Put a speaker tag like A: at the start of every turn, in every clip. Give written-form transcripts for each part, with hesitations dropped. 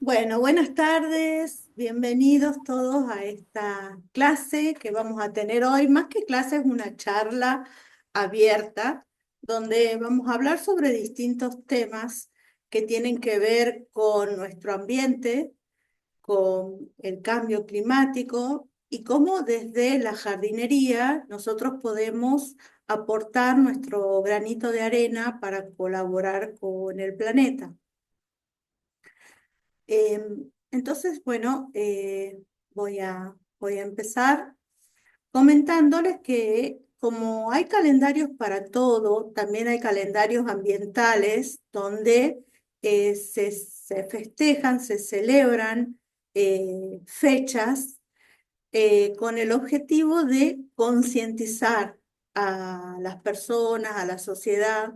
A: Bueno, buenas tardes, bienvenidos todos a esta clase que vamos a tener hoy. Más que clase, es una charla abierta donde vamos a hablar sobre distintos temas que tienen que ver con nuestro ambiente, con el cambio climático y cómo desde la jardinería nosotros podemos aportar nuestro granito de arena para colaborar con el planeta. Entonces, bueno, voy a empezar comentándoles que como hay calendarios para todo, también hay calendarios ambientales donde se festejan, se celebran fechas con el objetivo de concientizar a las personas, a la sociedad,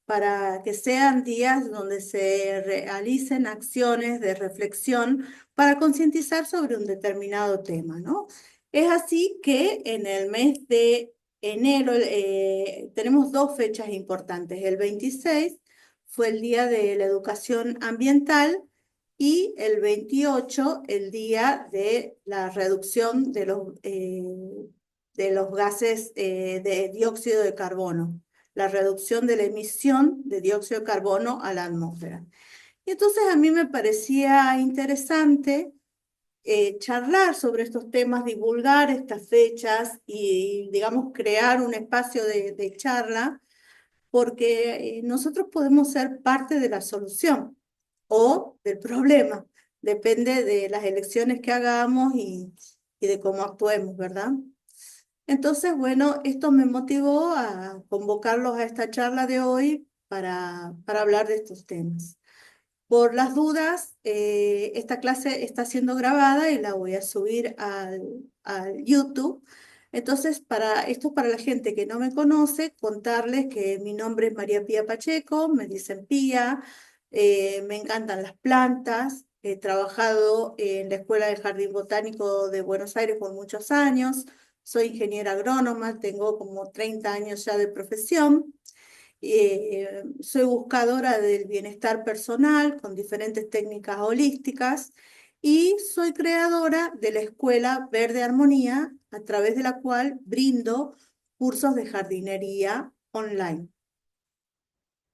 A: para que sean días donde se realicen acciones de reflexión para concientizar sobre un determinado tema, ¿no? Es así que en el mes de enero tenemos dos fechas importantes. El 26 fue el Día de la Educación Ambiental y el 28 el día de la reducción de los gases de dióxido de carbono, la reducción de la emisión de dióxido de carbono a la atmósfera. Y entonces a mí me parecía interesante charlar sobre estos temas, divulgar estas fechas y, digamos, crear un espacio de charla porque nosotros podemos ser parte de la solución o del problema. Depende de las elecciones que hagamos y de cómo actuemos, ¿verdad? Entonces, bueno, esto me motivó a convocarlos a esta charla de hoy para hablar de estos temas. Por las dudas, esta clase está siendo grabada y la voy a subir al YouTube. Entonces, esto es para la gente que no me conoce, contarles que mi nombre es María Pía Pacheco, me dicen Pía, me encantan las plantas, he trabajado en la Escuela del Jardín Botánico de Buenos Aires por muchos años, soy ingeniera agrónoma, tengo como 30 años ya de profesión. Soy buscadora del bienestar personal con diferentes técnicas holísticas y soy creadora de la Escuela Verde Armonía, a través de la cual brindo cursos de jardinería online.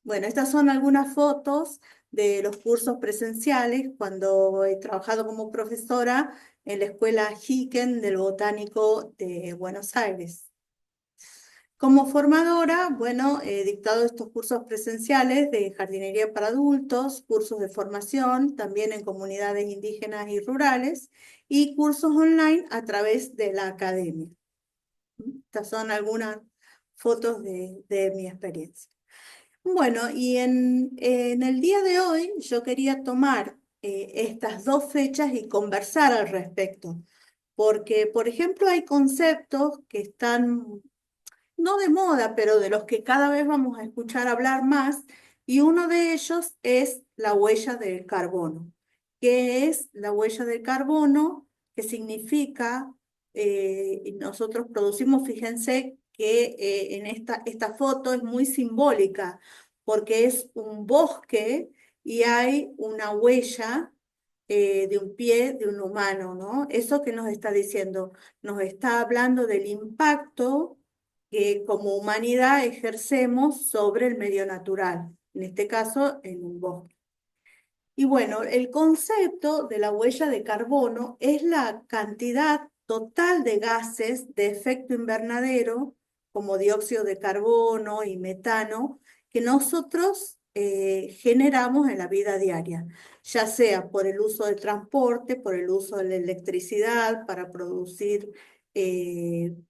A: Bueno, estas son algunas fotos de los cursos presenciales cuando he trabajado como profesora en la Escuela Hiken del Botánico de Buenos Aires. Como formadora, bueno, he dictado estos cursos presenciales de jardinería para adultos, cursos de formación también en comunidades indígenas y rurales y cursos online a través de la academia. Estas son algunas fotos de mi experiencia. Bueno, y en el día de hoy yo quería tomar estas dos fechas y conversar al respecto, porque, por ejemplo, hay conceptos que están no de moda, pero de los que cada vez vamos a escuchar hablar más, y uno de ellos es la huella del carbono. ¿Qué es la huella del carbono? ¿Qué significa? Y nosotros producimos, fíjense que en esta foto es muy simbólica, porque es un bosque y hay una huella de un pie de un humano, ¿no? ¿Eso que nos está diciendo? Nos está hablando del impacto que como humanidad ejercemos sobre el medio natural, en este caso en un bosque. Y bueno, el concepto de la huella de carbono es la cantidad total de gases de efecto invernadero, como dióxido de carbono y metano, que nosotros generamos en la vida diaria, ya sea por el uso del transporte, por el uso de la electricidad para producir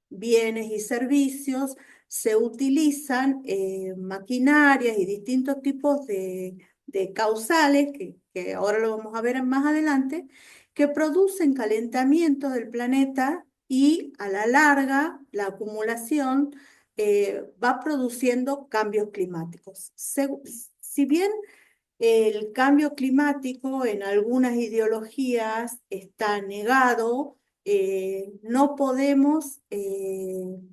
A: bienes y servicios. Se utilizan maquinarias y distintos tipos de causales, que ahora lo vamos a ver más adelante, que producen calentamiento del planeta y a la larga la acumulación va produciendo cambios climáticos. Si bien el cambio climático en algunas ideologías está negado, no podemos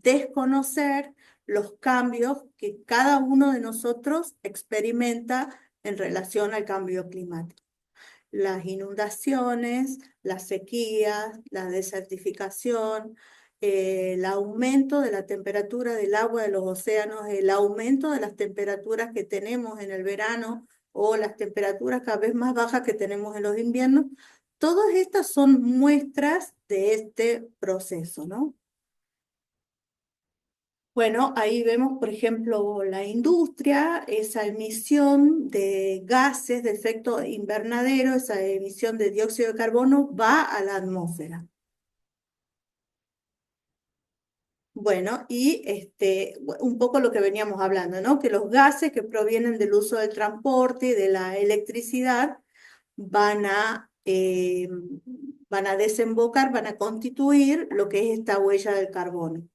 A: desconocer los cambios que cada uno de nosotros experimenta en relación al cambio climático. Las inundaciones, las sequías, la desertificación, el aumento de la temperatura del agua de los océanos, el aumento de las temperaturas que tenemos en el verano o las temperaturas cada vez más bajas que tenemos en los inviernos, todas estas son muestras de este proceso, ¿no? Bueno, ahí vemos, por ejemplo, la industria, esa emisión de gases de efecto invernadero, esa emisión de dióxido de carbono va a la atmósfera. Bueno, y un poco lo que veníamos hablando, ¿no? Que los gases que provienen del uso del transporte y de la electricidad van van a desembocar, van a constituir lo que es esta huella del carbono.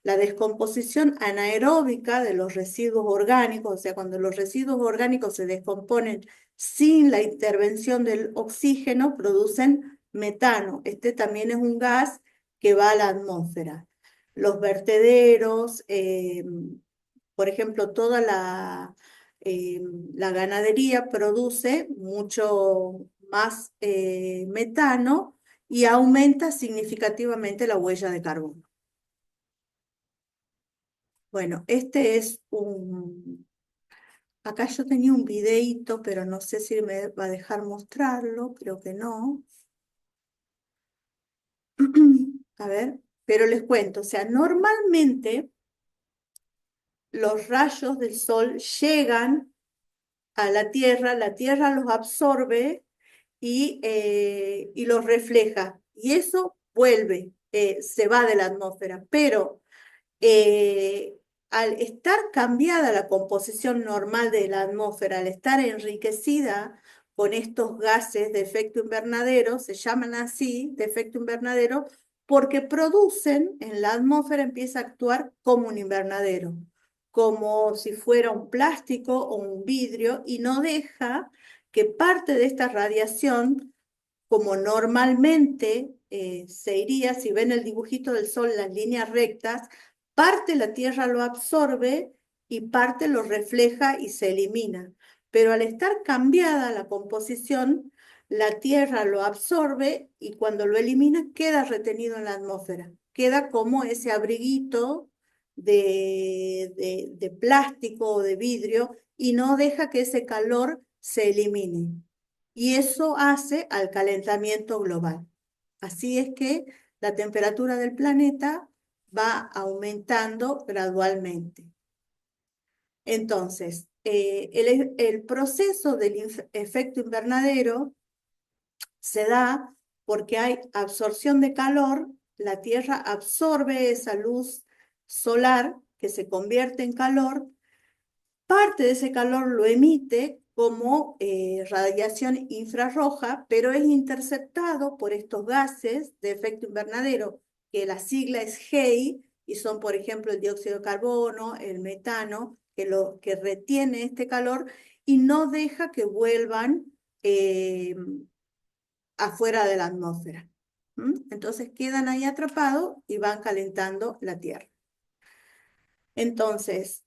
A: La descomposición anaeróbica de los residuos orgánicos, o sea, cuando los residuos orgánicos se descomponen sin la intervención del oxígeno, producen metano. Este también es un gas que va a la atmósfera. Los vertederos, por ejemplo, toda eh, la ganadería produce mucho más metano y aumenta significativamente la huella de carbono. Bueno, este es un... Acá yo tenía un videíto, pero no sé si me va a dejar mostrarlo, creo que no. A ver, pero les cuento, o sea, normalmente los rayos del sol llegan a la tierra los absorbe y los refleja, y eso vuelve, se va de la atmósfera, pero eh, al estar cambiada la composición normal de la atmósfera, al estar enriquecida con estos gases de efecto invernadero, se llaman así, de efecto invernadero, porque producen, en la atmósfera empieza a actuar como un invernadero, como si fuera un plástico o un vidrio, y no deja que parte de esta radiación, como normalmente se iría, si ven el dibujito del sol, las líneas rectas, parte la Tierra lo absorbe y parte lo refleja y se elimina. Pero al estar cambiada la composición, la Tierra lo absorbe y cuando lo elimina queda retenido en la atmósfera. Queda como ese abriguito de plástico o de vidrio y no deja que ese calor se elimine. Y eso hace al calentamiento global. Así es que la temperatura del planeta va aumentando gradualmente. Entonces, el proceso del efecto invernadero se da porque hay absorción de calor, la Tierra absorbe esa luz solar que se convierte en calor, parte de ese calor lo emite como radiación infrarroja, pero es interceptado por estos gases de efecto invernadero, que la sigla es GEI, y son, por ejemplo, el dióxido de carbono, el metano, que retiene este calor y no deja que vuelvan eh, afuera de la atmósfera. Entonces quedan ahí atrapados y van calentando la Tierra. Entonces,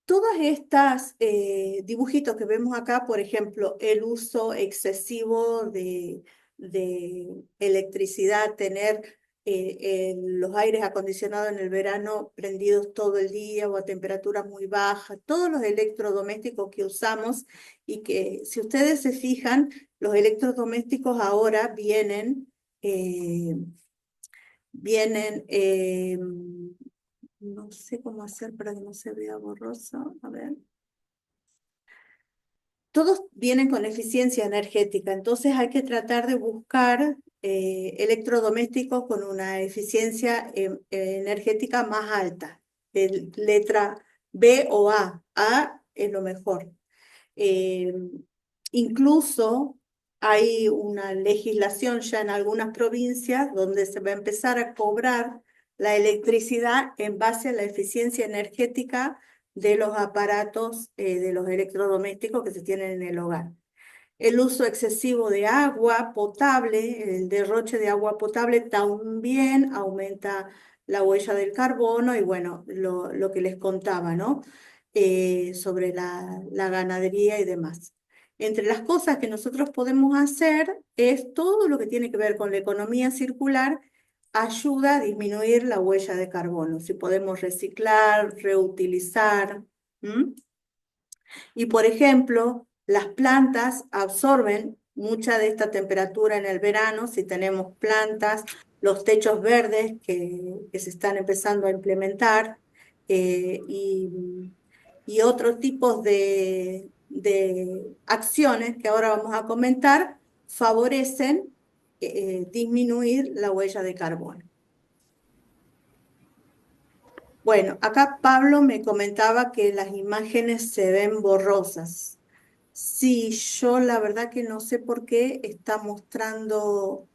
A: todas estas dibujitos que vemos acá, por ejemplo, el uso excesivo de electricidad, tener los aires acondicionados en el verano prendidos todo el día o a temperaturas muy bajas, todos los electrodomésticos que usamos y que si ustedes se fijan, los electrodomésticos ahora eh, vienen no sé cómo hacer para que no se vea borroso. A ver. Todos vienen con eficiencia energética, entonces hay que tratar de buscar electrodomésticos con una eficiencia energética más alta, de letra B o A. A es lo mejor. Eh, Incluso hay una legislación ya en algunas provincias donde se va a empezar a cobrar la electricidad en base a la eficiencia energética de los aparatos, de los electrodomésticos que se tienen en el hogar. El uso excesivo de agua potable, el derroche de agua potable también aumenta la huella del carbono y bueno, lo que les contaba, ¿no? sobre la ganadería y demás. Entre las cosas que nosotros podemos hacer es todo lo que tiene que ver con la economía circular, ayuda a disminuir la huella de carbono. Si podemos reciclar, reutilizar. ¿M? Y por ejemplo, las plantas absorben mucha de esta temperatura en el verano. Si tenemos plantas, los techos verdes que se están empezando a implementar, eh, y, y otros tipos de acciones que ahora vamos a comentar favorecen disminuir la huella de carbono. Bueno, acá Pablo me comentaba que las imágenes se ven borrosas. Sí, yo la verdad que no sé por qué está mostrando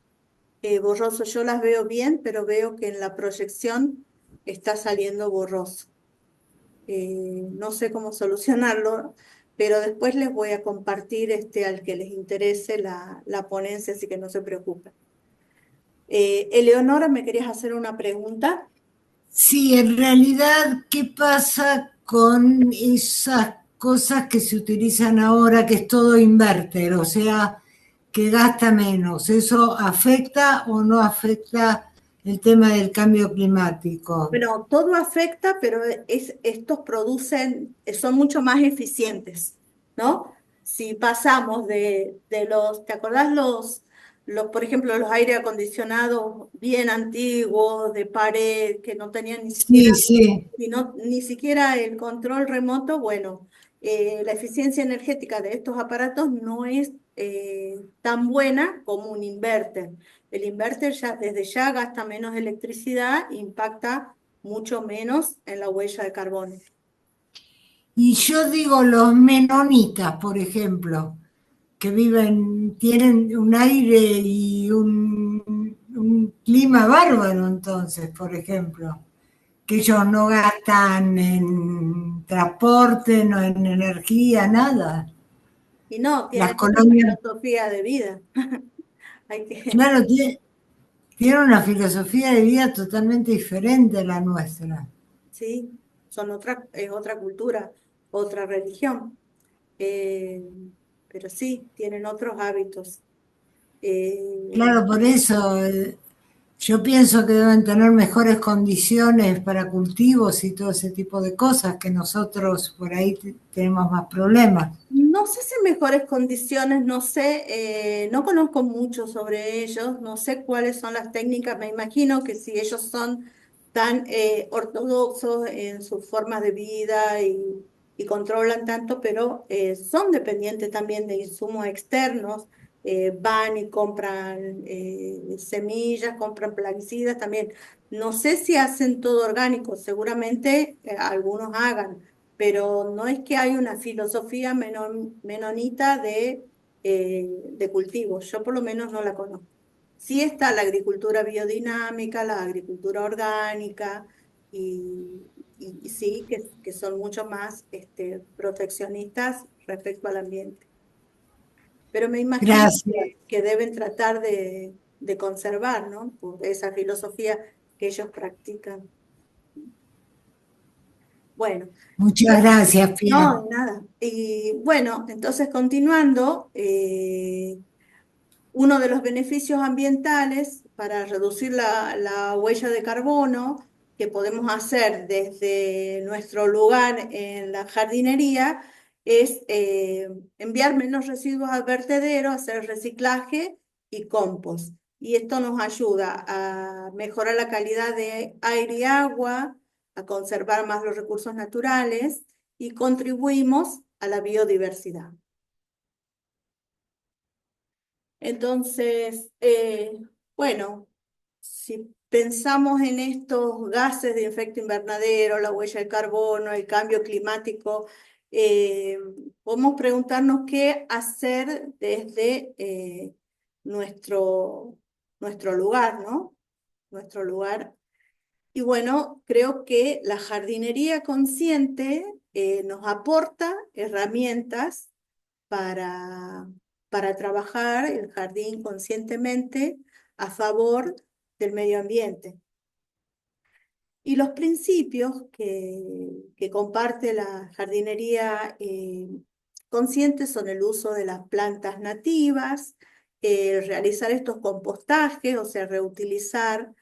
A: borroso. Yo las veo bien, pero veo que en la proyección está saliendo borroso. No sé cómo solucionarlo, pero después les voy a compartir al que les interese la ponencia, así que no se preocupen. Eleonora, ¿me querías hacer una pregunta?
B: Sí, en realidad, ¿qué pasa con esas cosas que se utilizan ahora, que es todo inverter, o sea, que gasta menos? ¿Eso afecta o no afecta el tema del cambio climático?
A: Bueno, todo afecta, pero estos producen, son mucho más eficientes, ¿no? Si pasamos de ¿te acordás por ejemplo, los aire acondicionados bien antiguos, de pared, que no tenían
B: Sí, sí.
A: ni siquiera el control remoto? Bueno, la eficiencia energética de estos aparatos no es tan buena como un inverter. El inverter ya, desde ya gasta menos electricidad, impacta mucho menos en la huella de carbono.
B: Y yo digo los menonitas, por ejemplo, que viven, tienen un aire y un clima bárbaro, entonces, por ejemplo, que ellos no gastan en transporte, no en energía, nada.
A: Y no,
B: Las
A: tienen otra
B: colonias,
A: filosofía de vida. Hay que,
B: claro, tienen una filosofía de vida totalmente diferente a la nuestra.
A: sí, es otra cultura, otra religión. Eh, pero sí, tienen otros hábitos. Eh,
B: Claro, por eso yo pienso que deben tener mejores condiciones para cultivos y todo ese tipo de cosas que nosotros por ahí tenemos más problemas.
A: No sé si en mejores condiciones, no sé, no conozco mucho sobre ellos, no sé cuáles son las técnicas. Me imagino que si ellos son tan ortodoxos en sus formas de vida y controlan tanto, pero son dependientes también de insumos externos. Van y compran semillas, compran plaguicidas también. No sé si hacen todo orgánico, seguramente algunos hagan, pero no es que hay una filosofía menonita de cultivo. Yo por lo menos no la conozco. Sí está la agricultura biodinámica, la agricultura orgánica, y sí que son mucho más proteccionistas respecto al ambiente. Pero me imagino
B: Gracias,
A: que deben tratar de conservar, ¿no? Por esa filosofía que ellos practican. Bueno.
B: muchas gracias, Pia.
A: No, de nada. Y bueno, entonces continuando, uno de los beneficios ambientales para reducir la huella de carbono que podemos hacer desde nuestro lugar en la jardinería es enviar menos residuos al vertedero, hacer reciclaje y compost. Y esto nos ayuda a mejorar la calidad de aire y agua, a conservar más los recursos naturales y contribuimos a la biodiversidad. Entonces, bueno, si pensamos en estos gases de efecto invernadero, la huella de carbono, el cambio climático, eh, podemos preguntarnos qué hacer desde nuestro, nuestro lugar, ¿no? Nuestro lugar. Y bueno, creo que la jardinería consciente nos aporta herramientas para, para trabajar el jardín conscientemente a favor del medio ambiente. Y los principios que comparte la jardinería consciente son el uso de las plantas nativas, realizar estos compostajes, o sea, reutilizar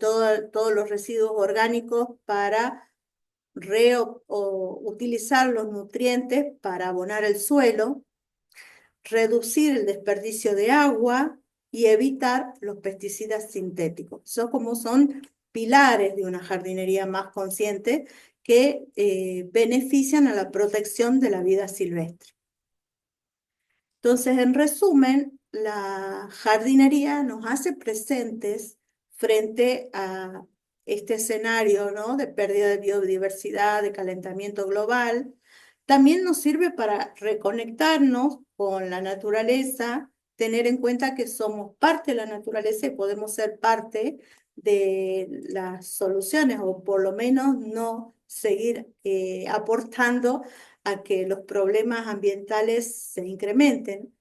A: todos los residuos orgánicos para o utilizar los nutrientes para abonar el suelo, reducir el desperdicio de agua y evitar los pesticidas sintéticos. Eso como son pilares de una jardinería más consciente que benefician a la protección de la vida silvestre. Entonces, en resumen, la jardinería nos hace presentes frente a este escenario, ¿no?, de pérdida de biodiversidad, de calentamiento global. También nos sirve para reconectarnos con la naturaleza, tener en cuenta que somos parte de la naturaleza y podemos ser parte de las soluciones, o por lo menos no seguir aportando a que los problemas ambientales se incrementen.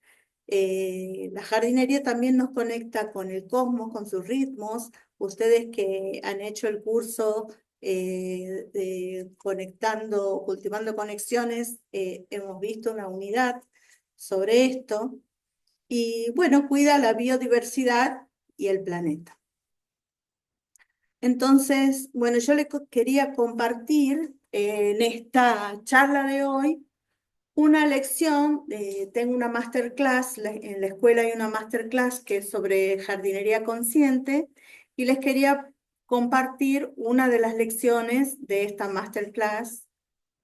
A: La jardinería también nos conecta con el cosmos, con sus ritmos. Ustedes que han hecho el curso de conectando, cultivando conexiones, hemos visto una unidad sobre esto. Y bueno, cuida la biodiversidad y el planeta. Entonces, bueno, yo les quería compartir en esta charla de hoy una lección. Tengo una masterclass, en la escuela hay una masterclass que es sobre jardinería consciente, y les quería compartir una de las lecciones de esta masterclass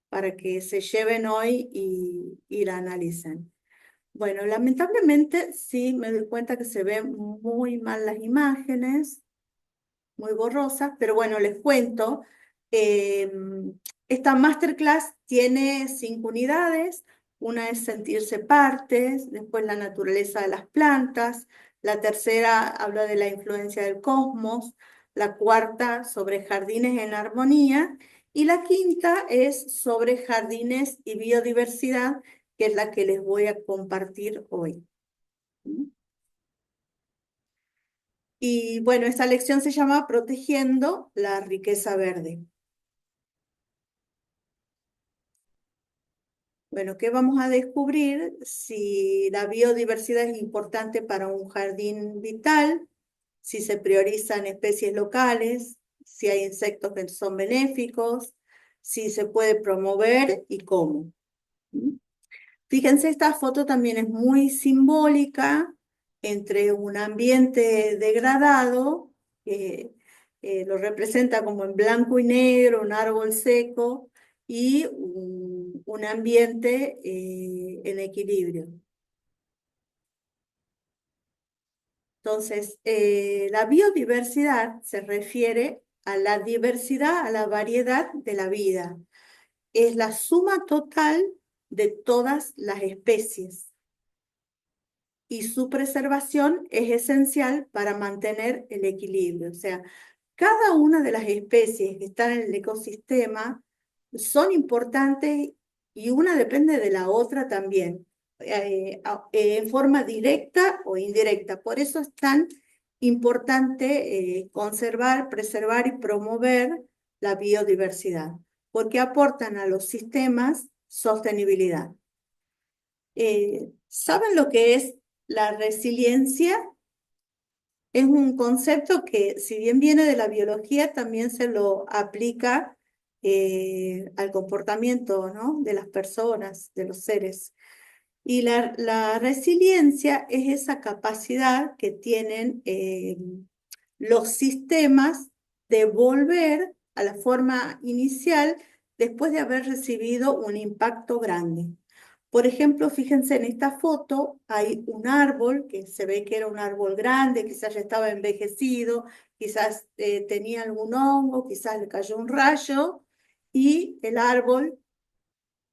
A: para que se lleven hoy y la analicen. Bueno, lamentablemente sí me doy cuenta que se ven muy mal las imágenes, muy borrosas, pero bueno, les cuento. eh, Esta masterclass tiene 5 unidades. Una es sentirse partes, después la naturaleza de las plantas, la tercera habla de la influencia del cosmos, la cuarta sobre jardines en armonía, y la quinta es sobre jardines y biodiversidad, que es la que les voy a compartir hoy. Y bueno, esta lección se llama Protegiendo la riqueza verde. Bueno, ¿qué vamos a descubrir? Si la biodiversidad es importante para un jardín vital, si se priorizan especies locales, si hay insectos que son benéficos, si se puede promover y cómo. ¿Mm? Fíjense, esta foto también es muy simbólica entre un ambiente degradado, que lo representa como en blanco y negro, un árbol seco, y un ambiente en equilibrio. Entonces, la biodiversidad se refiere a la diversidad, a la variedad de la vida. Es la suma total de todas las especies, y su preservación es esencial para mantener el equilibrio. O sea, cada una de las especies que están en el ecosistema son importantes, y una depende de la otra también, en forma directa o indirecta. Por eso es tan importante conservar, preservar y promover la biodiversidad, porque aportan a los sistemas sostenibilidad. ¿Saben lo que es la resiliencia? Es un concepto que, si bien viene de la biología, también se lo aplica al comportamiento, ¿no?, de las personas, de los seres. Y la resiliencia es esa capacidad que tienen los sistemas de volver a la forma inicial después de haber recibido un impacto grande. Por ejemplo, fíjense en esta foto, hay un árbol que se ve que era un árbol grande, quizás ya estaba envejecido, quizás tenía algún hongo, quizás le cayó un rayo y el árbol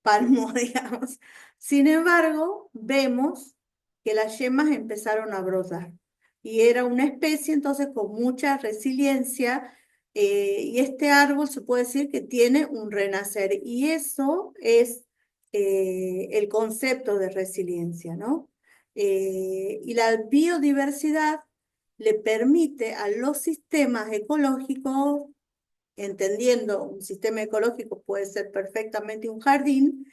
A: palmó, digamos. Sin embargo, vemos que las yemas empezaron a brotar y era una especie entonces con mucha resiliencia, y este árbol se puede decir que tiene un renacer, y eso es el concepto de resiliencia, ¿no? Y la biodiversidad le permite a los sistemas ecológicos entendiendo un sistema ecológico puede ser perfectamente un jardín,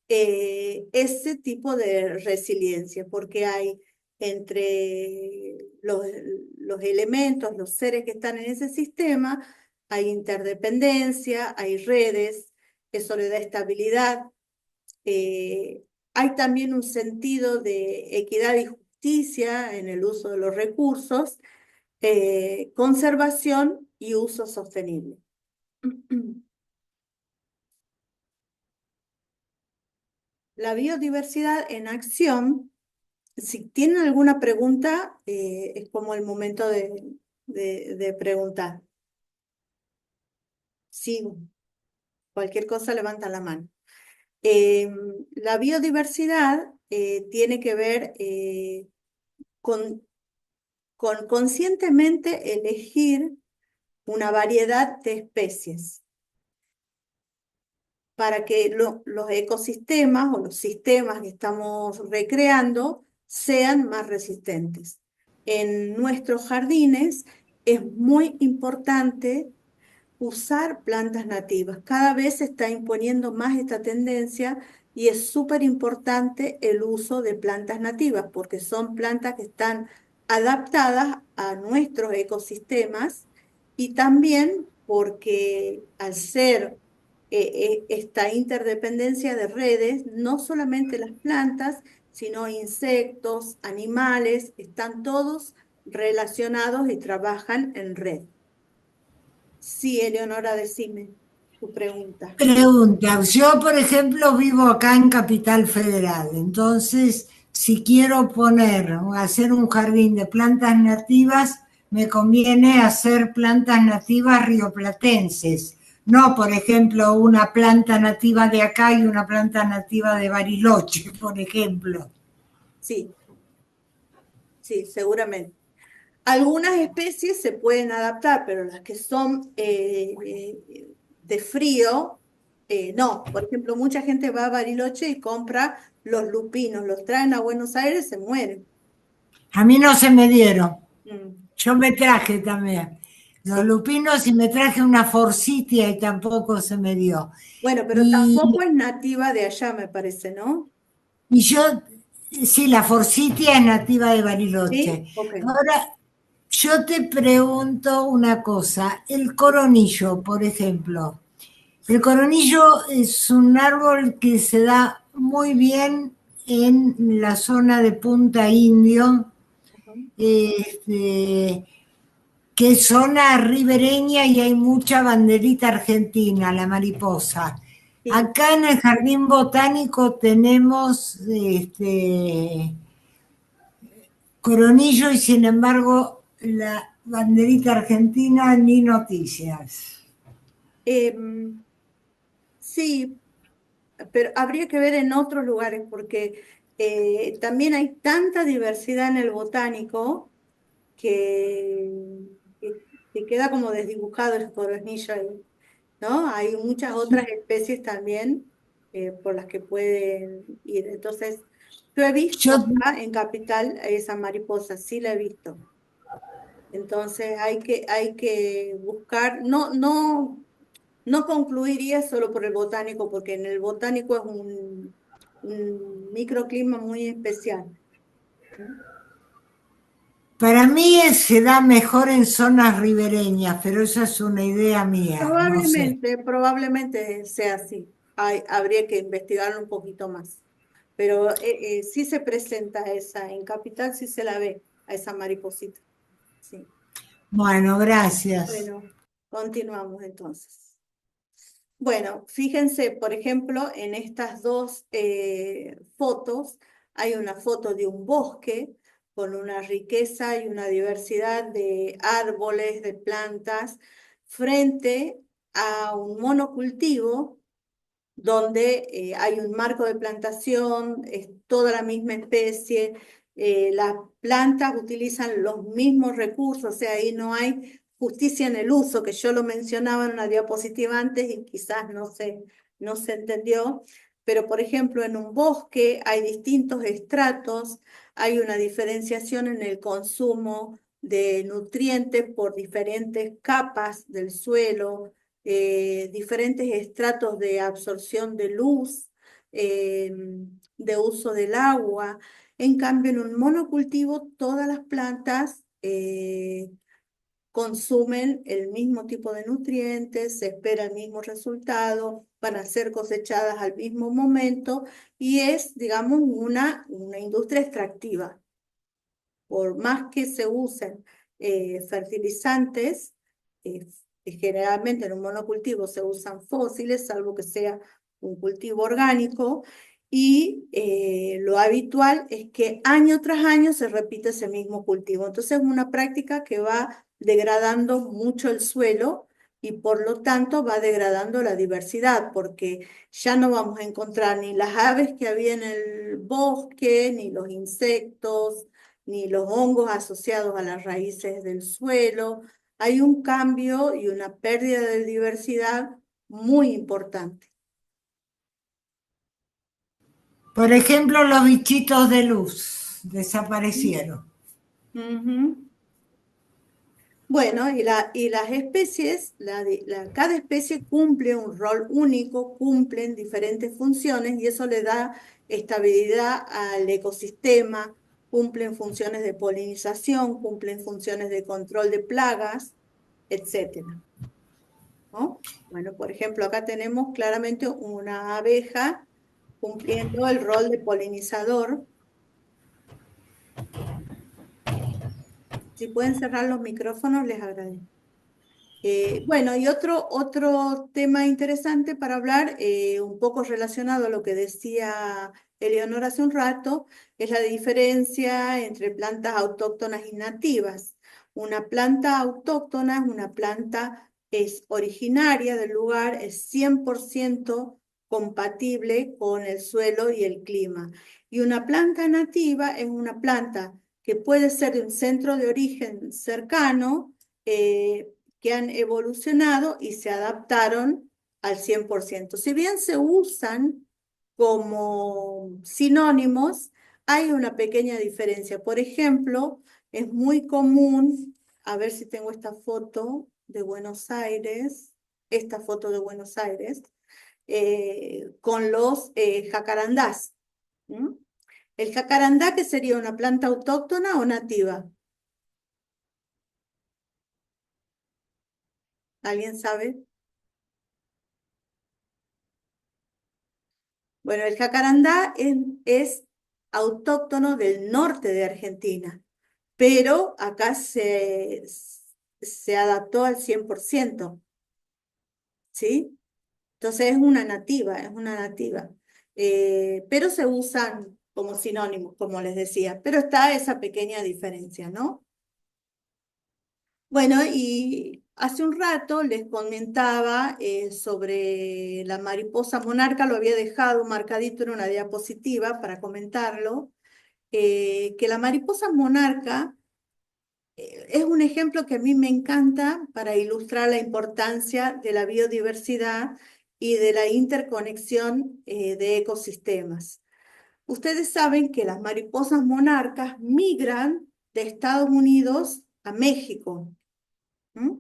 A: ese tipo de resiliencia, porque hay entre los elementos, los seres que están en ese sistema, hay interdependencia, hay redes, eso le da estabilidad. eh, Hay también un sentido de equidad y justicia en el uso de los recursos, conservación y uso sostenible. La biodiversidad en acción. Si tienen alguna pregunta, es como el momento de preguntar. Sigo. Cualquier cosa levanta la mano. Eh, la biodiversidad tiene que ver con conscientemente elegir una variedad de especies para que los ecosistemas o los sistemas que estamos recreando sean más resistentes. En nuestros jardines es muy importante usar plantas nativas. Cada vez se está imponiendo más esta tendencia y es súper importante el uso de plantas nativas porque son plantas que están adaptadas a nuestros ecosistemas y también porque al ser esta interdependencia de redes, no solamente las plantas, sino insectos, animales, están todos relacionados y trabajan en red. Sí, Eleonora, decime tu pregunta.
B: Pregunta, yo por ejemplo vivo acá en Capital Federal, entonces si quiero poner o hacer un jardín de plantas nativas, me conviene hacer plantas nativas rioplatenses, no por ejemplo una planta nativa de acá y una planta nativa de Bariloche, por ejemplo.
A: Sí, sí, seguramente. Algunas especies se pueden adaptar, pero las que son de frío, no. Por ejemplo, mucha gente va a Bariloche y compra los lupinos, los traen a Buenos Aires, se mueren.
B: A mí no se me dieron,
A: Mm,
B: yo me traje también los
A: sí.
B: lupinos y me traje una forsythia y tampoco se me dio.
A: Bueno, pero
B: Y
A: tampoco es nativa de allá, me parece, ¿no?
B: Y yo, sí, la forsythia es nativa de Bariloche.
A: Sí, ok.
B: Ahora, yo te pregunto una cosa, el coronillo, por ejemplo. El coronillo es un árbol que se da muy bien en la zona de Punta Indio,
A: Ujú.
B: este, que es zona ribereña y hay mucha banderita argentina, la mariposa.
A: Sí.
B: Acá en el Jardín Botánico tenemos Coronillo y sin embargo la banderita argentina ni noticias.
A: Em, sí, pero habría que ver en otros lugares porque también hay tanta diversidad en el botánico que, que, que queda como desdibujado el coronillo ahí, ¿no? Hay muchas otras especies también por las que pueden ir. Entonces, yo he visto
B: Yo,
A: acá en Capital esa mariposa, sí la he visto. Entonces hay que buscar, no concluiría solo por el botánico, porque en el botánico es un microclima muy especial.
B: para mí se da mejor en zonas ribereñas, pero esa es una idea mía, no sé.
A: Probablemente sea así. Habría que investigarlo un poquito más. Pero sí se presenta esa, en Capital sí se la ve, a esa mariposita. Sí.
B: Bueno, gracias.
A: Bueno, continuamos entonces. Bueno, fíjense, por ejemplo, en estas dos fotos, hay una foto de un bosque con una riqueza y una diversidad de árboles, de plantas, frente a un monocultivo donde hay un marco de plantación, es toda la misma especie, las plantas utilizan los mismos recursos, o sea, ahí no hay justicia en el uso, que yo lo mencionaba en una diapositiva antes y quizás no se entendió, pero por ejemplo en un bosque hay distintos estratos, hay una diferenciación en el consumo de nutrientes por diferentes capas del suelo, diferentes estratos de absorción de luz, de uso del agua. En cambio, en un monocultivo, todas las plantas consumen el mismo tipo de nutrientes, se espera el mismo resultado, van a ser cosechadas al mismo momento y es, digamos, una industria extractiva. Por más que se usen fertilizantes, generalmente en un monocultivo se usan fósiles, salvo que sea un cultivo orgánico, y lo habitual es que año tras año se repite ese mismo cultivo. Entonces es una práctica que va degradando mucho el suelo y por lo tanto va degradando la diversidad, porque ya no vamos a encontrar ni las aves que había en el bosque, ni los insectos, ni los hongos asociados a las raíces del suelo. Hay un cambio y una pérdida de diversidad muy importante.
B: Por ejemplo, los bichitos de luz desaparecieron.
A: Ujú. Bueno, y las especies, cada especie cumple un rol único, cumplen diferentes funciones y eso le da estabilidad al ecosistema, cumplen funciones de polinización, cumplen funciones de control de plagas, etcétera, ¿no? Bueno, por ejemplo, acá tenemos claramente una abeja cumpliendo el rol de polinizador. Si pueden cerrar los micrófonos, les agradezco. Bueno, y otro tema interesante para hablar, un poco relacionado a lo que decía Eleonora hace un rato, es la diferencia entre plantas autóctonas y nativas. Una planta autóctona es una planta es originaria del lugar, es 100% compatible con el suelo y el clima. Y una planta nativa es una planta que puede ser de un centro de origen cercano, que han evolucionado y se adaptaron al 100%. Si bien se usan como sinónimos, hay una pequeña diferencia. Por ejemplo, es muy común, a ver si tengo esta foto de Buenos Aires, esta foto de Buenos Aires, con los jacarandás. ¿Mm? ¿El jacarandá que sería una planta autóctona o nativa? ¿Alguien sabe? Bueno, el jacarandá es autóctono del norte de Argentina, pero acá se adaptó al 100%, ¿sí? Entonces es una nativa. Pero se usan como sinónimos, como les decía, pero está esa pequeña diferencia, ¿no? Bueno, y hace un rato les comentaba sobre la mariposa monarca, lo había dejado marcadito en una diapositiva para comentarlo, que la mariposa monarca es un ejemplo que a mí me encanta para ilustrar la importancia de la biodiversidad y de la interconexión de ecosistemas. Ustedes saben que las mariposas monarcas migran de Estados Unidos a México. ¿Mm?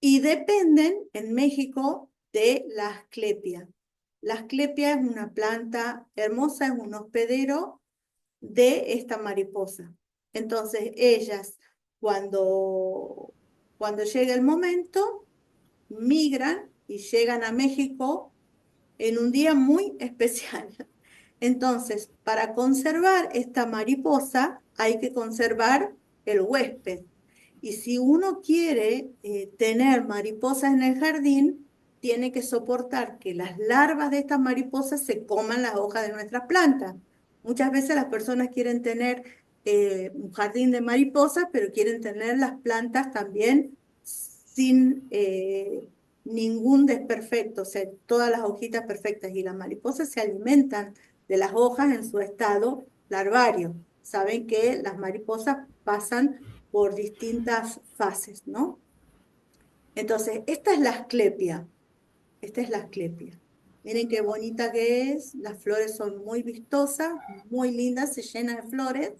A: Y dependen en México de la asclepia. La asclepia es una planta hermosa, es un hospedero de esta mariposa. Entonces, ellas, cuando, cuando llega el momento, migran y llegan a México en un día muy especial. Entonces, para conservar esta mariposa, hay que conservar el huésped. Y si uno quiere tener mariposas en el jardín, tiene que soportar que las larvas de estas mariposas se coman las hojas de nuestras plantas. Muchas veces las personas quieren tener un jardín de mariposas, pero quieren tener las plantas también sin ningún desperfecto, o sea, todas las hojitas perfectas. Y las mariposas se alimentan de las hojas en su estado larvario. Saben que las mariposas pasan por distintas fases, ¿no? Entonces, esta es la asclepia. Esta es la asclepia. Miren qué bonita que es. Las flores son muy vistosas, muy lindas, se llena de flores.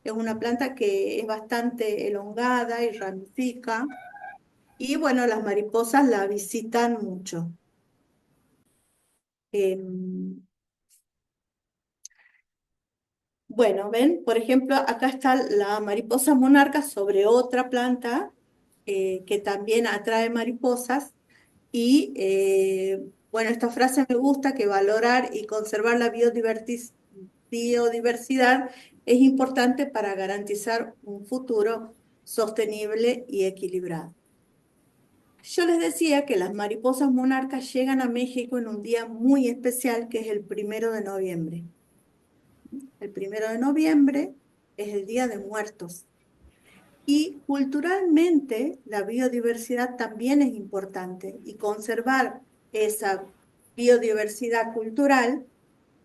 A: Es una planta que es bastante elongada y ramifica. Y bueno, las mariposas la visitan mucho. Em, bueno, ven, por ejemplo, acá está la mariposa monarca sobre otra planta que también atrae mariposas. Y bueno, esta frase me gusta, que valorar y conservar la biodiversidad es importante para garantizar un futuro sostenible y equilibrado. Yo les decía que las mariposas monarcas llegan a México en un día muy especial, que es el 1 de noviembre. El 1 de noviembre es el Día de Muertos. Y culturalmente la biodiversidad también es importante y conservar esa biodiversidad cultural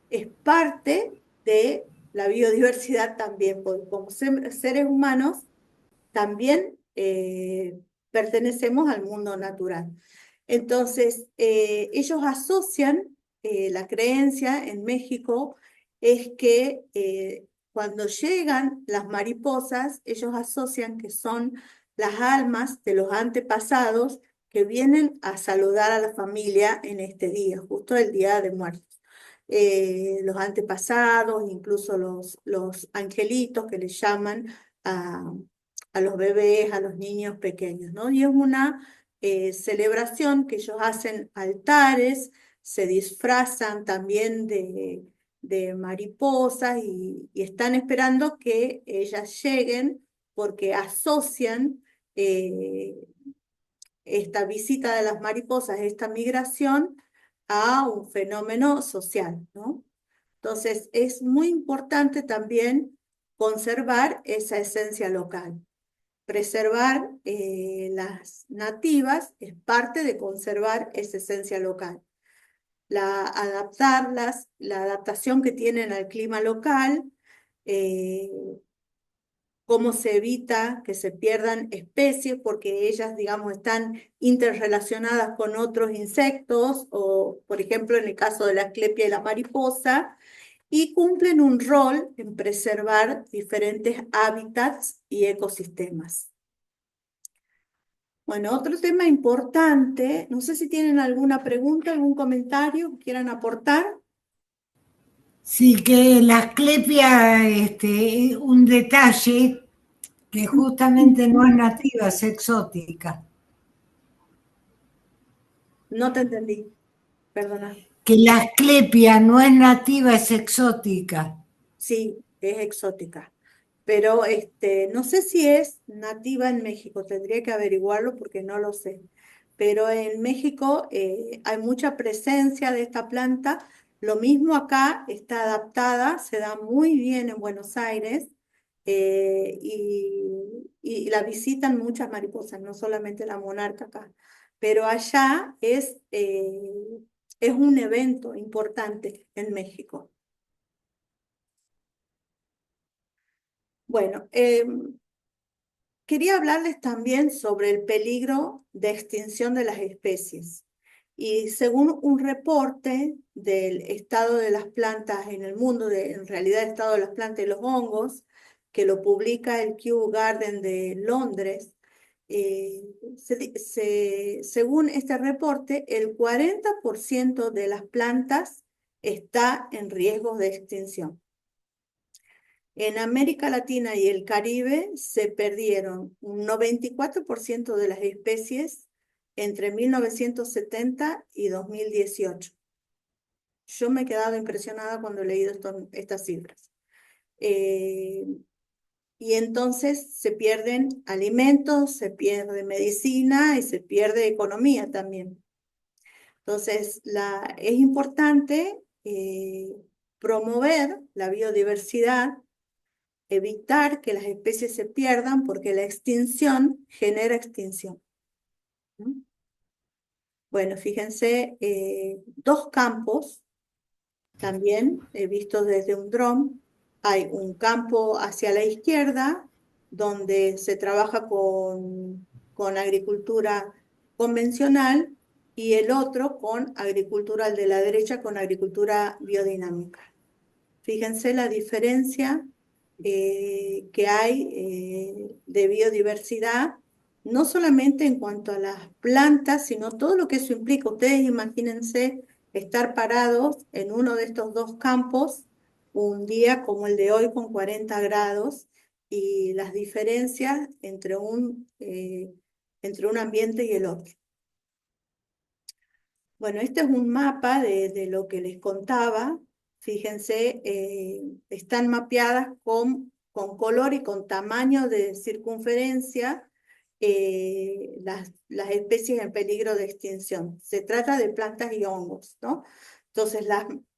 A: es parte de la biodiversidad también, porque como seres humanos también pertenecemos al mundo natural. Entonces, ellos asocian la creencia en México es que cuando llegan las mariposas, ellos asocian que son las almas de los antepasados que vienen a saludar a la familia en este día, justo el Día de Muertos. Los antepasados, incluso los angelitos que les llaman a, a los bebés, a los niños pequeños, ¿no? Y es una celebración que ellos hacen altares, se disfrazan también de mariposas y están esperando que ellas lleguen porque asocian eh, esta visita de las mariposas, esta migración, a un fenómeno social, ¿no? Entonces, es muy importante también conservar esa esencia local. Preservar las nativas es parte de conservar esa esencia local. Adaptarlas, la adaptación que tienen al clima local, eh, cómo se evita que se pierdan especies porque ellas, digamos, están interrelacionadas con otros insectos o, por ejemplo, en el caso de la asclepia y la mariposa, y cumplen un rol en preservar diferentes hábitats y ecosistemas. Bueno, otro tema importante, no sé si tienen alguna pregunta, algún comentario que quieran aportar.
B: Sí, que la Asclepia, un detalle que justamente no es nativa, es exótica.
A: No te entendí, perdona.
B: Que la Asclepia no es nativa, es exótica.
A: Sí, es exótica, pero no sé si es nativa en México, tendría que averiguarlo porque no lo sé. Pero en México hay mucha presencia de esta planta. Lo mismo acá, está adaptada, se da muy bien en Buenos Aires y la visitan muchas mariposas, no solamente la monarca acá. Pero allá es un evento importante en México. Bueno, quería hablarles también sobre el peligro de extinción de las especies. Y según un reporte del estado de las plantas en el mundo, en realidad el estado de las plantas y los hongos, que lo publica el Kew Garden de Londres, según este reporte, el 40% de las plantas está en riesgo de extinción. En América Latina y el Caribe se perdieron un 94% de las especies entre 1970 y 2018. Yo me he quedado impresionada cuando he leído estas cifras. Eh, y entonces se pierden alimentos, se pierde medicina y se pierde economía también. Entonces, es importante promover la biodiversidad, evitar que las especies se pierdan porque la extinción genera extinción, ¿no? Bueno, fíjense, dos campos también vistos desde un dron. Hay un campo hacia la izquierda donde se trabaja con agricultura convencional y el otro con agricultura al de la derecha, con agricultura biodinámica. Fíjense la diferencia que hay de biodiversidad no solamente en cuanto a las plantas, sino todo lo que eso implica. Ustedes imagínense estar parados en uno de estos dos campos un día como el de hoy con 40 grados y las diferencias entre un ambiente y el otro. Bueno, este es un mapa de lo que les contaba. Fíjense, están mapeadas con color y con tamaño de circunferencia las especies en peligro de extinción. Se trata de plantas y hongos, ¿no? Entonces,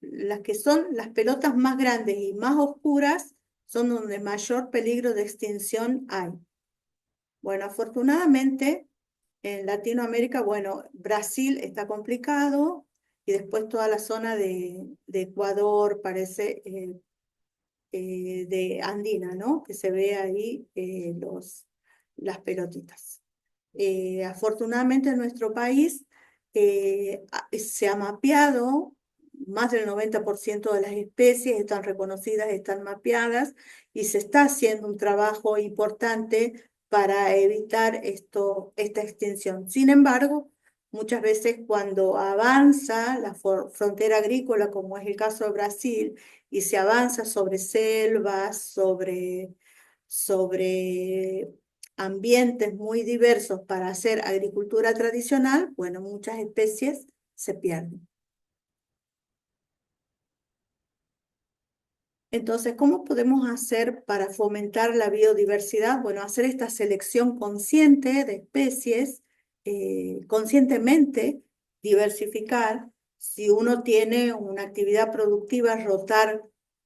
A: las que son las pelotas más grandes y más oscuras son donde mayor peligro de extinción hay. Bueno, afortunadamente en Latinoamérica, bueno, Brasil está complicado y después toda la zona de Ecuador parece de andina, ¿no? Que se ve ahí las pelotitas. Afortunadamente en nuestro país se ha mapeado, más del 90% de las especies están reconocidas, están mapeadas y se está haciendo un trabajo importante para evitar esta extinción. Sin embargo, muchas veces cuando avanza la frontera agrícola, como es el caso de Brasil, y se avanza sobre selvas, sobre ambientes muy diversos para hacer agricultura tradicional, bueno, muchas especies se pierden. Entonces, ¿cómo podemos hacer para fomentar la biodiversidad? Bueno, hacer esta selección consciente de especies, conscientemente diversificar. Si uno tiene una actividad productiva, rotar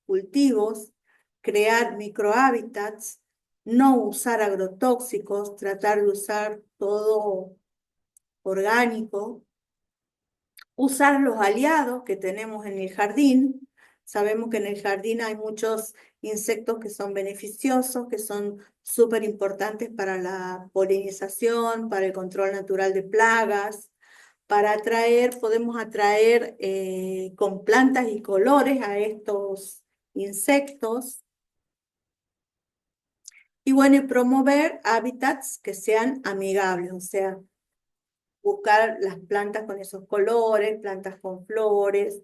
A: cultivos, crear microhábitats, no usar agrotóxicos, tratar de usar todo orgánico, usar los aliados que tenemos en el jardín. Sabemos que en el jardín hay muchos insectos que son beneficiosos, que son súper importantes para la polinización, para el control natural de plagas. Podemos atraer con plantas y colores a estos insectos. Y bueno, y promover hábitats que sean amigables, o sea, buscar las plantas con esos colores, plantas con flores,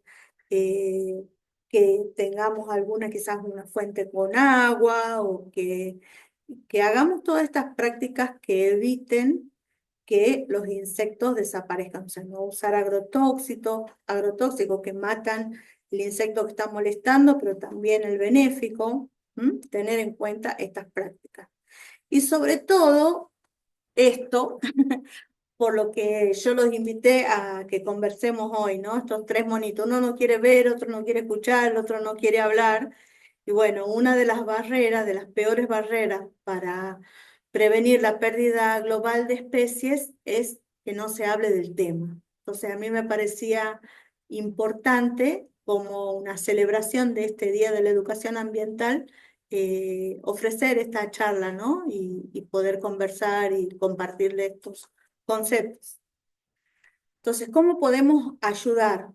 A: eh, que tengamos alguna, quizás una fuente con agua, o que hagamos todas estas prácticas que eviten que los insectos desaparezcan. O sea, no usar agrotóxicos que matan el insecto que está molestando, pero también el benéfico. Tener en cuenta estas prácticas. Y sobre todo, esto por lo que yo los invité a que conversemos hoy, ¿no? Estos tres monitos, uno no quiere ver, otro no quiere escuchar, el otro no quiere hablar. Y bueno, una de las barreras, de las peores barreras para prevenir la pérdida global de especies es que no se hable del tema. Entonces, a mí me parecía importante, como una celebración de este Día de la Educación Ambiental, ofrecer esta charla, ¿no? Y poder conversar y compartirle estos conceptos. Entonces, ¿cómo podemos ayudar?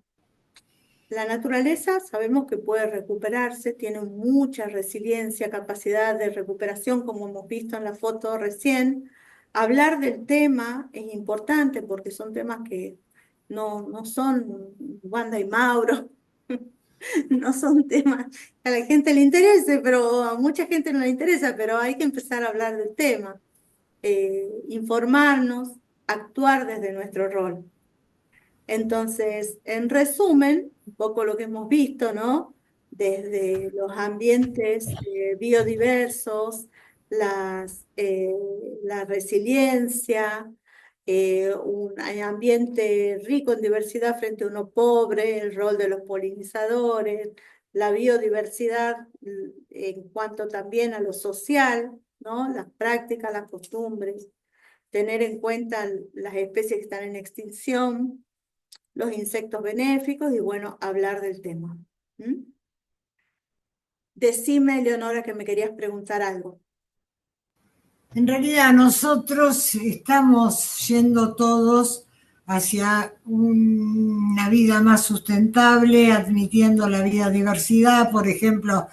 A: La naturaleza sabemos que puede recuperarse, tiene mucha resiliencia, capacidad de recuperación, como hemos visto en la foto recién. Hablar del tema es importante porque son temas que no son Wanda y Mauro, no son temas que a la gente le interese, pero a mucha gente no le interesa, pero hay que empezar a hablar del tema, informarnos, actuar desde nuestro rol. Entonces, en resumen, un poco lo que hemos visto, ¿no? Desde los ambientes biodiversos, la resiliencia, un ambiente rico en diversidad frente a uno pobre, el rol de los polinizadores, la biodiversidad en cuanto también a lo social, ¿no? Las prácticas, las costumbres, tener en cuenta las especies que están en extinción, los insectos benéficos y bueno, hablar del tema. Decime, Leonora, que me querías preguntar algo.
B: En realidad nosotros estamos yendo todos hacia una vida más sustentable, admitiendo la biodiversidad. Por ejemplo,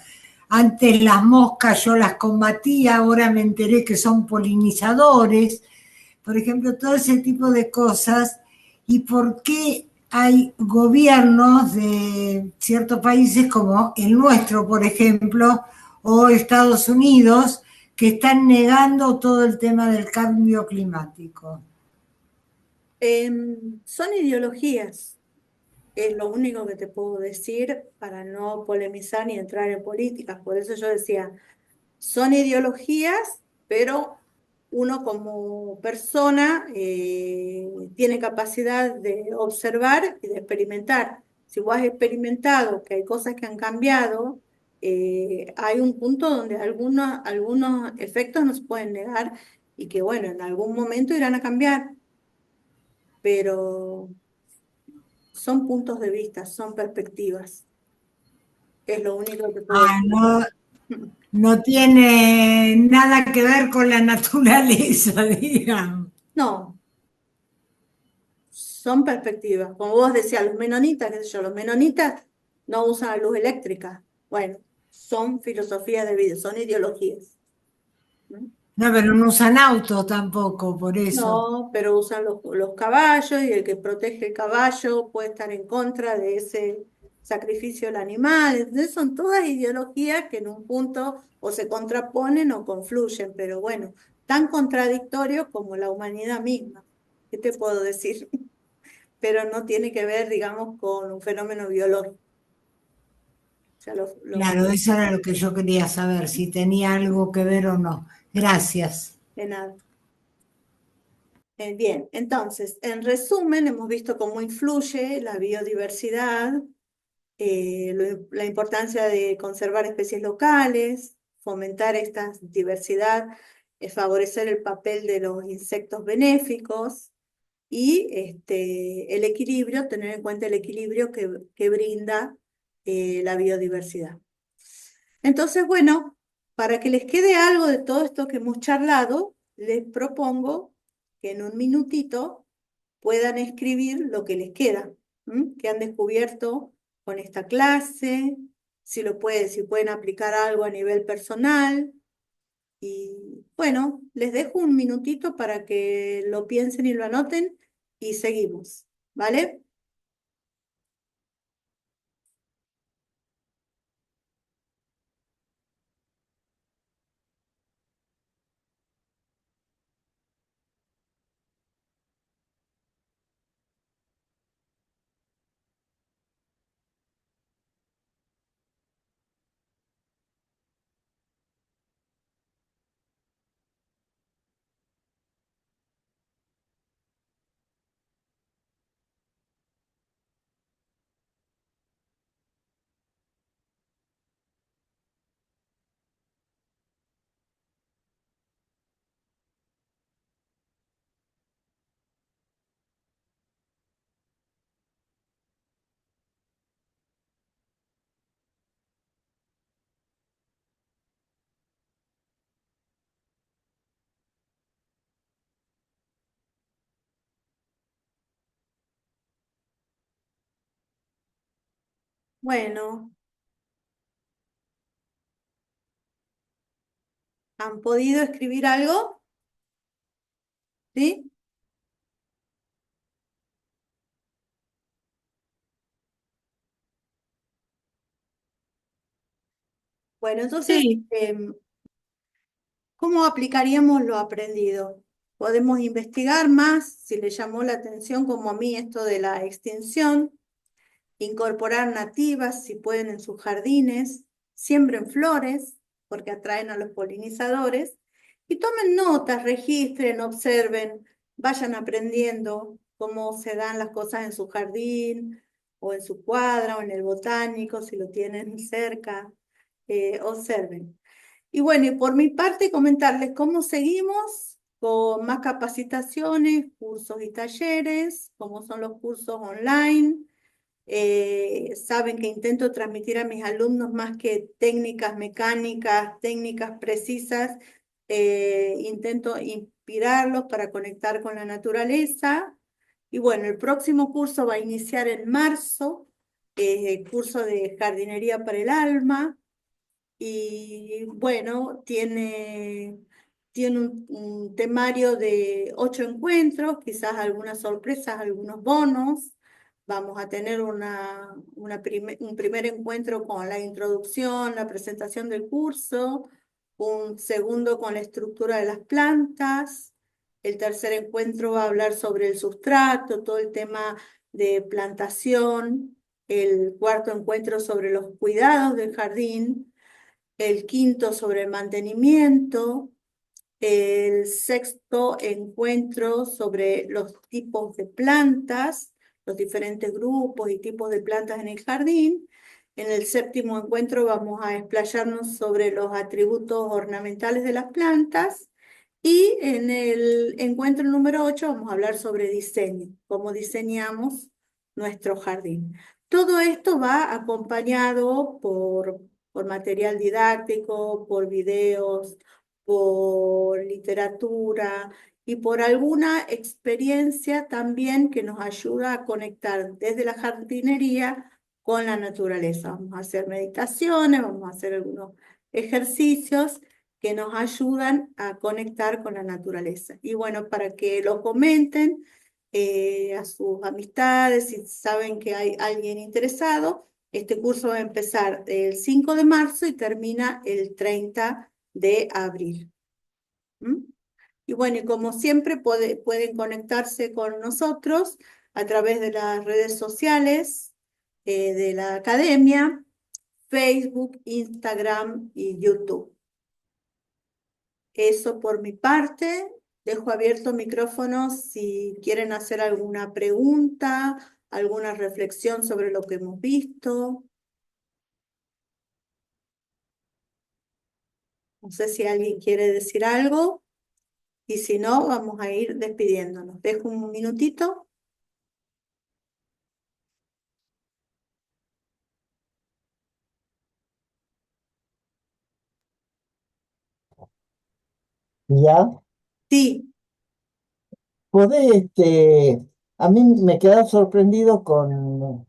B: antes las moscas yo las combatía, ahora me enteré que son polinizadores. por ejemplo, todo ese tipo de cosas, y por qué hay gobiernos de ciertos países como el nuestro, por ejemplo, o Estados Unidos, que están negando todo el tema del cambio climático.
A: Son ideologías, es lo único que te puedo decir para no polemizar ni entrar en políticas. Por eso yo decía, son ideologías, pero uno como persona tiene capacidad de observar y de experimentar. Si vos has experimentado que hay cosas que han cambiado, hay un punto donde algunos efectos no se pueden negar y que, bueno, en algún momento irán a cambiar, pero son puntos de vista, son perspectivas. Es lo único que puedo
B: Ah,
A: decir.
B: no, no tiene nada que ver con la naturaleza, digamos.
A: No, son perspectivas. Como vos decías, los menonitas, qué sé yo, los menonitas no usan la luz eléctrica. Bueno, son filosofías de vida, son ideologías. ¿No?
B: No, pero no usan auto tampoco, por eso.
A: No, pero usan los caballos y el que protege el caballo puede estar en contra de ese sacrificio del animal. Entonces son todas ideologías que en un punto o se contraponen o confluyen, pero bueno, tan contradictorios como la humanidad misma. ¿Qué te puedo decir? Pero no tiene que ver, digamos, con un fenómeno biológico. O sea,
B: Claro, eso era lo que yo quería saber, si tenía algo que ver o no. Gracias.
A: de nada. Bien, entonces, en resumen, hemos visto cómo influye la biodiversidad, la importancia de conservar especies locales, fomentar esta diversidad, favorecer el papel de los insectos benéficos y el equilibrio, tener en cuenta el equilibrio que brinda la biodiversidad. Entonces, bueno, para que les quede algo de todo esto que hemos charlado, les propongo que en un minutito puedan escribir lo que les queda, que han descubierto con esta clase, si pueden aplicar algo a nivel personal. Y bueno, les dejo un minutito para que lo piensen y lo anoten y seguimos, ¿vale? Bueno, ¿han podido escribir algo? ¿Sí? Bueno, entonces,
B: Sí,
A: ¿cómo aplicaríamos lo aprendido? Podemos investigar más si le llamó la atención, como a mí, esto de la extinción, incorporar nativas si pueden en sus jardines, siembren flores porque atraen a los polinizadores y tomen notas, registren, observen, vayan aprendiendo cómo se dan las cosas en su jardín o en su cuadra o en el botánico, si lo tienen cerca, observen. Y bueno, y por mi parte comentarles cómo seguimos con más capacitaciones, cursos y talleres, como son los cursos online. Saben que intento transmitir a mis alumnos más que técnicas mecánicas, técnicas precisas, intento inspirarlos para conectar con la naturaleza. Y bueno, el próximo curso va a iniciar en marzo, el curso de jardinería para el alma. Y bueno, tiene tiene un temario de 8 encuentros, quizás algunas sorpresas, algunos bonos. Vamos a tener un primer encuentro con la introducción, la presentación del curso, un segundo con la estructura de las plantas. El tercer encuentro va a hablar sobre el sustrato, todo el tema de plantación. El cuarto encuentro sobre los cuidados del jardín. El quinto sobre el mantenimiento. El sexto encuentro sobre los tipos de plantas, los diferentes grupos y tipos de plantas en el jardín. En el séptimo encuentro vamos a explayarnos sobre los atributos ornamentales de las plantas. Y en el encuentro número 8 vamos a hablar sobre diseño, cómo diseñamos nuestro jardín. Todo esto va acompañado por material didáctico, por videos, por literatura y por alguna experiencia también que nos ayuda a conectar desde la jardinería con la naturaleza. Vamos a hacer meditaciones, vamos a hacer algunos ejercicios que nos ayudan a conectar con la naturaleza. Y bueno, para que lo comenten a sus amistades, si saben que hay alguien interesado, este curso va a empezar el 5 de marzo y termina el 30 de abril. ¿Mm? Y bueno, y como siempre pueden conectarse con nosotros a través de las redes sociales de la academia, Facebook, Instagram y YouTube. Eso por mi parte. Dejo abierto micrófono si quieren hacer alguna pregunta, alguna reflexión sobre lo que hemos visto. No sé si alguien quiere decir algo y si no, vamos a ir despidiéndonos. Dejo un minutito.
C: Ya,
A: Sí,
C: podés, a mí me quedé sorprendido con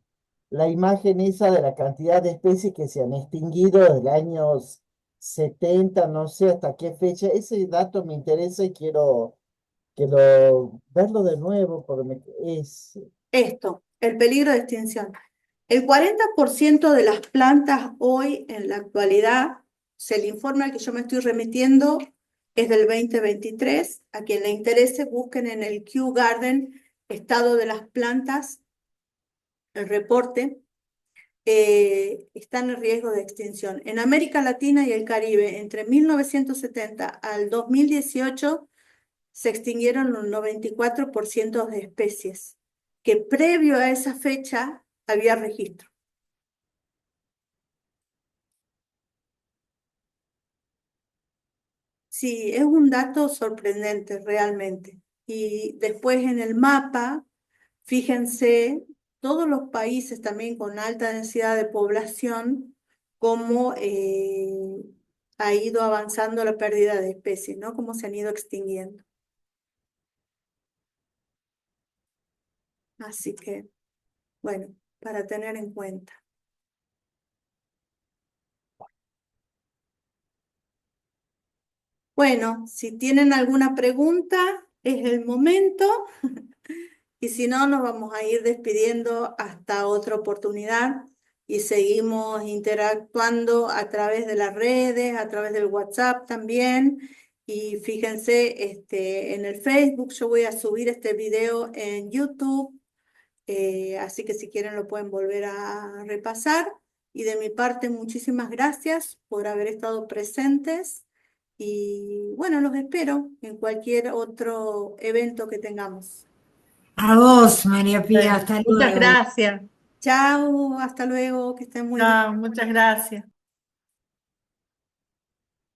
C: la imagen esa de la cantidad de especies que se han extinguido desde los años 70, no sé hasta qué fecha. Ese dato me interesa y quiero verlo de nuevo porque es.
A: esto, el peligro de extinción. El 40% de las plantas hoy en la actualidad, el informe al que yo me estoy remitiendo es del 2023. A quien le interese, busquen en el Kew Garden estado de las plantas, el reporte, están en riesgo de extinción. En América Latina y el Caribe, entre 1970 al 2018, se extinguieron un 94% de especies, que previo a esa fecha había registro. Sí, es un dato sorprendente realmente. Y después en el mapa, fíjense, todos los países también con alta densidad de población, cómo ha ido avanzando la pérdida de especies, ¿no? Cómo se han ido extinguiendo. Así que, bueno, para tener en cuenta. Bueno, si tienen alguna pregunta, es el momento. Y si no, nos vamos a ir despidiendo hasta otra oportunidad y seguimos interactuando a través de las redes, a través del WhatsApp también. Y fíjense, en el Facebook yo voy a subir este video en YouTube, así que si quieren lo pueden volver a repasar. Y de mi parte, muchísimas gracias por haber estado presentes. Y bueno, los espero en cualquier otro evento que tengamos.
B: A vos, María Pía,
D: Bueno,
B: hasta
D: muchas
B: luego.
D: gracias.
A: Chao, hasta luego, que estén muy bien.
D: Chao, muchas gracias.